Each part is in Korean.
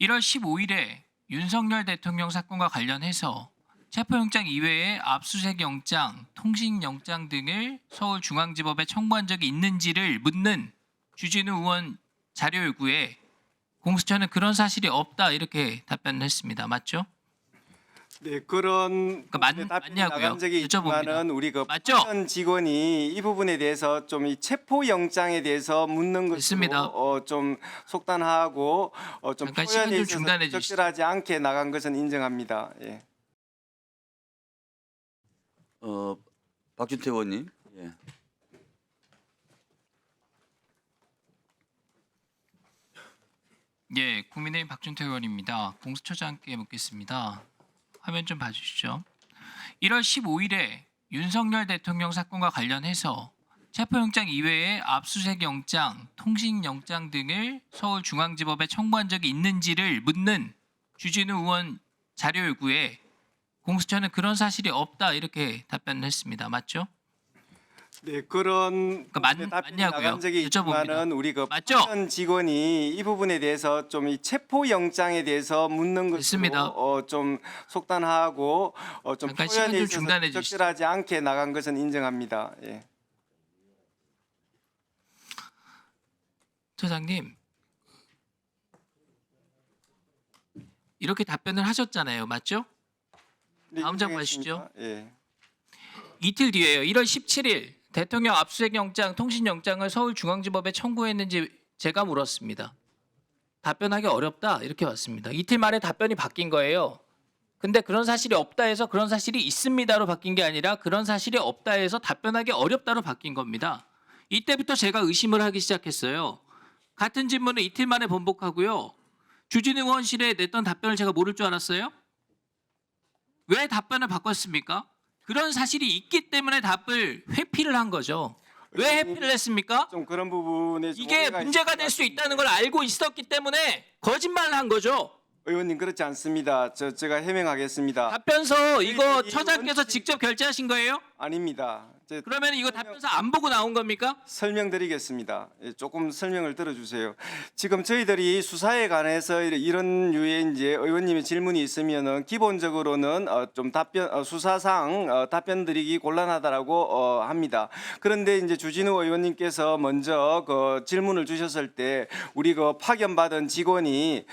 1월 15일에 윤석열 대통령 사건과 관련해서 체포영장 이외에 압수수색 영장, 통신영장 등을 서울중앙지법에 청구한 적이 있는지를 묻는 주진우 의원 자료 요구에 공수처는 그런 사실이 없다 이렇게 답변을 했습니다. 맞죠? 네, 그런 그러니까 답변이 맞냐고요? 나간 적이 있지만은 여쭤봅니다. 우리 그 맞죠? 파견 직원이 이 부분에 대해서 좀 이 체포 영장에 대해서 묻는 됐습니다. 것으로 좀 속단하고 좀 잠깐 시간 표현에 좀 있어서 중단해 주시죠. 적절하지 않게 나간 것은 인정합니다. 예. 박준태 의원님. 예. 예, 국민의힘 박준태 의원입니다. 공수처장께 묻겠습니다. 화면 좀 봐주시죠. 1월 15일에 윤석열 대통령 사건과 관련해서 체포영장 이외에 압수수색 영장, 통신영장 등을 서울중앙지법에 청구한 적이 있는지를 묻는 주진우 의원 자료 요구에 공수처는 그런 사실이 없다 이렇게 답변을 했습니다. 맞죠? 네, 그런 그러니까 답변이 맞냐고요? 나간 적이 있지만은 여쭤봅니다. 우리 그 맞죠? 파견 직원이 이 부분에 대해서 좀 이 체포 영장에 대해서 묻는 됐습니다. 것으로 좀 속단하고 좀 잠깐 시간 표현에 좀 있어서 중단해 주시죠. 적절하지 않게 나간 것은 인정합니다. 예. 처장님 이렇게 답변을 하셨잖아요. 맞죠? 네, 다음 장 인정했습니까? 봐주시죠. 예. 이틀 뒤에요. 1월 17일 대통령 압수수색 영장, 통신영장을 서울중앙지법에 청구했는지 제가 물었습니다. 답변하기 어렵다 이렇게 왔습니다. 이틀 만에 답변이 바뀐 거예요. 근데 그런 사실이 없다 해서 그런 사실이 있습니다로 바뀐 게 아니라 그런 사실이 없다 해서 답변하기 어렵다로 바뀐 겁니다. 이때부터 제가 의심을 하기 시작했어요. 같은 질문을 이틀 만에 번복하고요. 주진우 의원실에 냈던 답변을 제가 모를 줄 알았어요? 왜 답변을 바꿨습니까? 그런 사실이 있기 때문에 답을 회피를 한 거죠. 왜 회피를 했습니까? 좀 그런 부분에 좀 이게 오해가 문제가 있을 될 수 것 있다는 걸 알고 있었기 때문에 거짓말을 한 거죠. 의원님 그렇지 않습니다. 제가 해명하겠습니다. 답변서 이거 이 처장께서 원칙- 직접 결제하신 거예요? 아닙니다. 그러면 이거 답변서 안 보고 나온 겁니까? 설명드리겠습니다. 예, 조금 설명을 들어주세요. 지금 저희들이 수사에 관해서 이런 유의 이제 의원님의 질문이 있으면은 기본적으로는 좀 답변 수사상 답변드리기 곤란하다라고 합니다. 그런데 이제 주진우 의원님께서 먼저 그 질문을 주셨을 때 우리 그 파견받은 직원이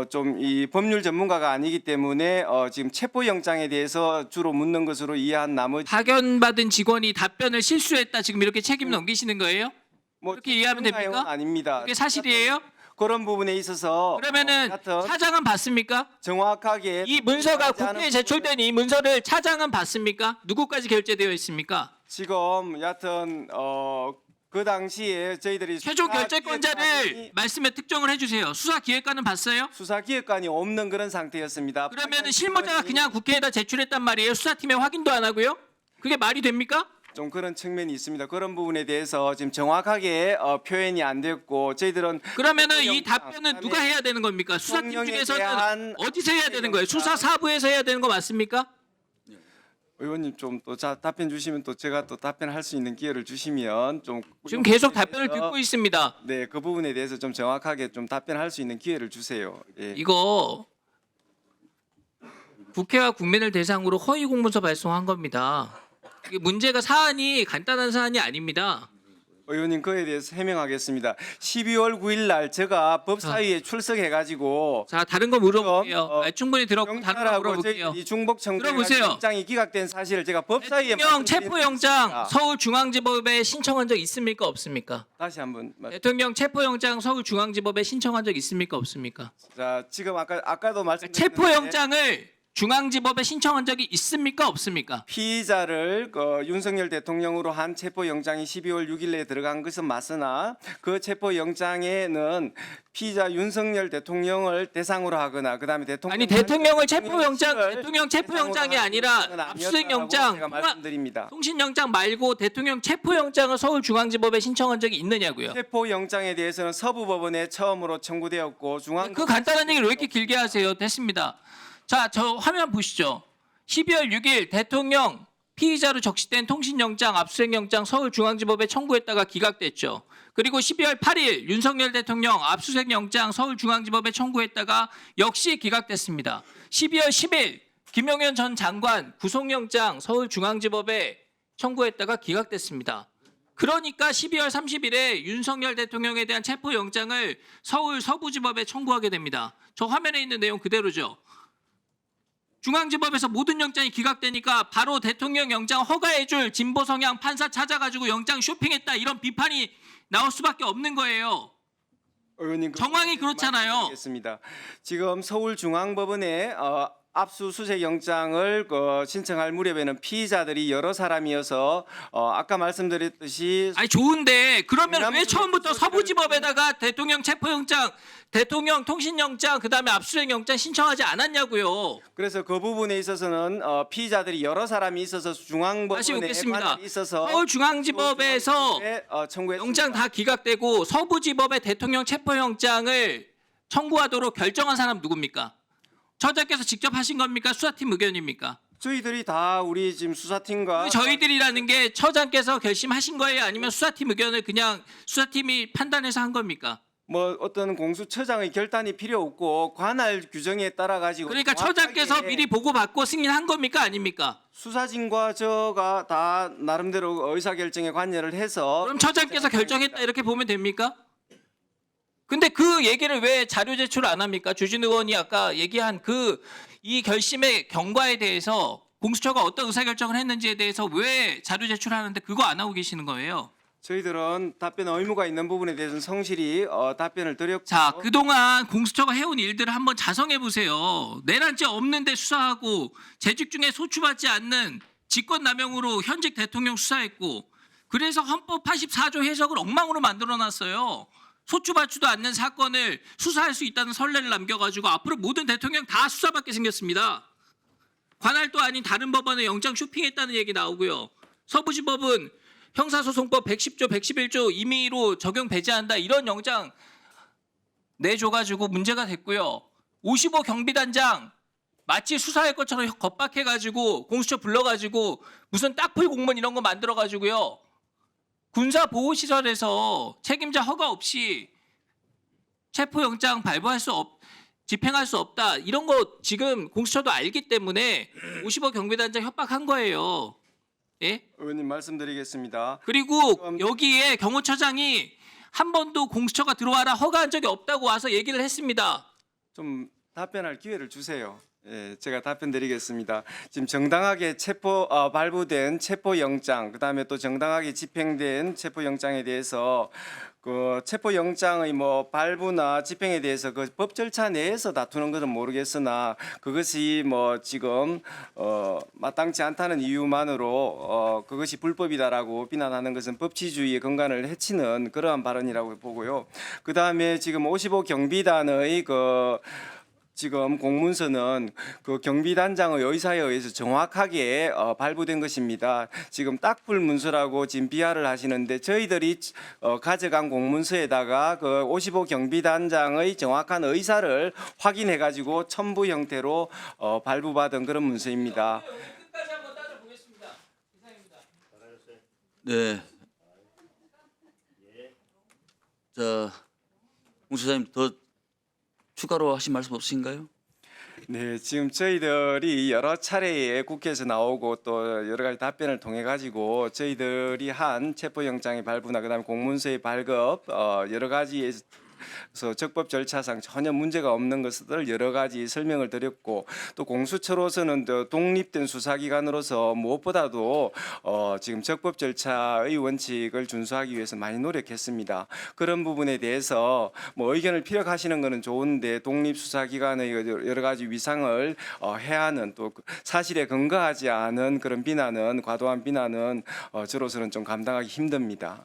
좀 이 법률 전문가가 아니기 때문에 지금 체포영장에 대해서 주로 묻는 것으로 이해한 나머지 파견받은 직원이 답변을 실수했다 지금 이렇게 책임 넘기시는 거예요? 뭐 그렇게 이해하면 전문가용은 됩니까? 아닙니다. 그게 사실이에요? 그런 부분에 있어서 그러면은 하여튼 차장은 봤습니까? 정확하게 이 문서가 하지 않은 국회에 제출된 이 문서를 차장은 봤습니까? 누구까지 결제되어 있습니까? 지금 여하튼 그 당시에 저희들이 최종 수사기획관이 결재권자를 말씀에 특정을 해주세요. 수사기획관은 봤어요? 수사기획관이 없는 그런 상태였습니다. 그러면은 실무자가 그냥 국회에다 제출했단 말이에요. 수사팀에 확인도 안 하고요? 그게 말이 됩니까? 좀 그런 측면이 있습니다. 그런 부분에 대해서 지금 정확하게 표현이 안 됐고 저희들은 그러면은 이 영장, 답변은 누가 해야 되는 겁니까? 수사팀 대통령에 중에서는 대한 어디서 해야 되는 거예요? 영장. 수사 사부에서 해야 되는 거 맞습니까? 의원님 좀 또 답변 주시면 또 제가 또 답변할 수 있는 기회를 주시면 좀 지금 계속 답변을 듣고 있습니다. 네, 그 부분에 대해서 좀 정확하게 좀 답변할 수 있는 기회를 주세요. 예. 이거 국회와 국민을 대상으로 허위 공문서 발송한 겁니다. 이게 문제가 사안이 간단한 사안이 아닙니다. 의원님 그에 대해서 해명하겠습니다. 12월 9일 날 제가 법사위에 출석해가지고 자 다른 거 물어볼게요. 그럼, 충분히 들었고 다른 거 경찰하고 물어볼게요. 이 중복 들어보세요. 청구가 영장이 기각된 사실을 제가 법사위에 대통령 말씀드린 체포영장 것입니다. 서울중앙지법에 신청한 적 있습니까 없습니까? 다시 한번 대통령 체포영장 서울중앙지법에 신청한 적 있습니까 없습니까? 자 지금 아까도 말씀드렸는데 체포영장을 중앙지법에 신청한 적이 있습니까 없습니까? 피의자를 윤석열 대통령으로 한 체포영장이 12월 6일에 들어간 것은 맞으나 그 체포영장에는 피의자 윤석열 대통령을 대상으로 하거나 그다음에 아니 대통령 체포영장이 대상으로 아니라 하는 것은 압수수색영장, 아니었다라고 제가 말씀드립니다. 통신영장 말고 대통령 체포영장을 서울중앙지법에 신청한 적이 있느냐고요. 체포영장에 대해서는 서부법원에 처음으로 청구되었고 중앙 그 간단한 얘기를 왜 이렇게 길게 하세요? 됐습니다. 자, 저 화면 보시죠. 12월 6일 대통령 피의자로 적시된 통신영장, 압수수색영장 서울중앙지법에 청구했다가 기각됐죠. 그리고 12월 8일 윤석열 대통령 압수수색영장 서울중앙지법에 청구했다가 역시 기각됐습니다. 12월 10일 김용현 전 장관 구속영장 서울중앙지법에 청구했다가 기각됐습니다. 그러니까 12월 30일에 윤석열 대통령에 대한 체포영장을 서울 서부지법에 청구하게 됩니다. 저 화면에 있는 내용 그대로죠. 중앙지법에서 모든 영장이 기각되니까 바로 대통령 영장 허가해줄 진보 성향 판사 찾아가지고 영장 쇼핑했다 이런 비판이 나올 수밖에 없는 거예요. 의원님 정황이 그렇잖아요. 말씀드리겠습니다. 지금 서울중앙법원에 압수수색 영장을 신청할 무렵에는 피의자들이 여러 사람이어서 아까 말씀드렸듯이 아니 좋은데 그러면 왜 경남지법 처음부터 서부지법에다가 대통령 체포영장, 대통령 통신영장, 그다음에 압수수색영장 신청하지 않았냐고요. 그래서 그 부분에 있어서는 피의자들이 여러 사람이 있어서 다시 중앙법원에 묻겠습니다. 관할이 있어서 서울중앙지법에서 청구했습니다. 영장 다 기각되고 서부지법에 대통령 체포영장을 청구하도록 결정한 사람 누굽니까? 처장께서 직접 하신 겁니까? 수사팀 의견입니까? 저희들이 다 우리 지금 수사팀과 저희들이라는 게 처장께서 결심하신 거예요? 아니면 수사팀 의견을 그냥 수사팀이 판단해서 한 겁니까? 뭐 어떤 공수처장의 결단이 필요 없고 관할 규정에 따라 가지고 그러니까 처장께서 미리 보고받고 승인한 겁니까? 아닙니까? 수사진과 저가 다 나름대로 의사결정에 관여를 해서 그럼 처장께서 결정했다 이렇게 보면 됩니까? 근데 그 얘기를 왜 자료 제출 안 합니까? 주진 의원이 아까 얘기한 이 결심의 경과에 대해서 공수처가 어떤 의사결정을 했는지에 대해서 왜 자료 제출하는데 그거 안 하고 계시는 거예요? 저희들은 답변 의무가 있는 부분에 대해서는 성실히 답변을 드렸고 자, 그동안 공수처가 해온 일들을 한번 자성해 보세요. 내란죄 없는데 수사하고 재직 중에 소추받지 않는 직권남용으로 현직 대통령 수사했고 그래서 헌법 84조 해석을 엉망으로 만들어놨어요. 소추받지도 않는 사건을 수사할 수 있다는 선례를 남겨가지고 앞으로 모든 대통령 다 수사받게 생겼습니다. 관할도 아닌 다른 법원에 영장 쇼핑했다는 얘기 나오고요. 서부지법은 형사소송법 110조, 111조 임의로 적용 배제한다 이런 영장 내줘가지고 문제가 됐고요. 55 경비단장 마치 수사할 것처럼 겁박해가지고 공수처 불러가지고 무슨 딱풀 공무원 이런 거 만들어가지고요. 군사보호시설에서 책임자 허가 없이 체포영장 집행할 수 없다. 이런 거 지금 공수처도 알기 때문에 55 경비단장 협박한 거예요. 예? 의원님 말씀드리겠습니다. 그리고 여기에 경호처장이 한 번도 공수처가 들어와라 허가한 적이 없다고 와서 얘기를 했습니다. 좀 답변할 기회를 주세요. 예, 제가 답변 드리겠습니다. 지금 정당하게 발부된 체포영장, 그다음에 또 정당하게 집행된 체포영장에 대해서 그 체포영장의 뭐 발부나 집행에 대해서 그 법 절차 내에서 다투는 것은 모르겠으나 그것이 뭐 지금 마땅치 않다는 이유만으로 그것이 불법이다라고 비난하는 것은 법치주의의根幹을 해치는 그러한 발언이라고 보고요. 그다음에 지금 55 경비단의 지금 공문서는 그 경비단장의 의사에 의해서 정확하게 발부된 것입니다. 지금 딱불 문서라고 지금 비하를 하시는데 저희들이 가져간 공문서에다가 그 55 경비단장의 정확한 의사를 확인해 가지고 첨부 형태로 발부받은 그런 문서입니다. 끝까지 한번 따져보겠습니다. 이상입니다. 네. 자, 공수사님 더 추가로 하신 말씀 없으신가요? 네, 지금 저희들이 여러 차례에 국회에서 나오고 또 여러 가지 답변을 통해 가지고 저희들이 한 체포영장의 발부나 그다음에 공문서의 발급 여러 가지에서 적법 절차상 전혀 문제가 없는 것을 여러 가지 설명을 드렸고 또 공수처로서는 또 독립된 수사기관으로서 무엇보다도 지금 적법 절차의 원칙을 준수하기 위해서 많이 노력했습니다. 그런 부분에 대해서 뭐 의견을 피력하시는 것은 좋은데 독립수사기관의 여러 가지 위상을 해하는 또 사실에 근거하지 않은 그런 비난은 과도한 비난은 저로서는 좀 감당하기 힘듭니다.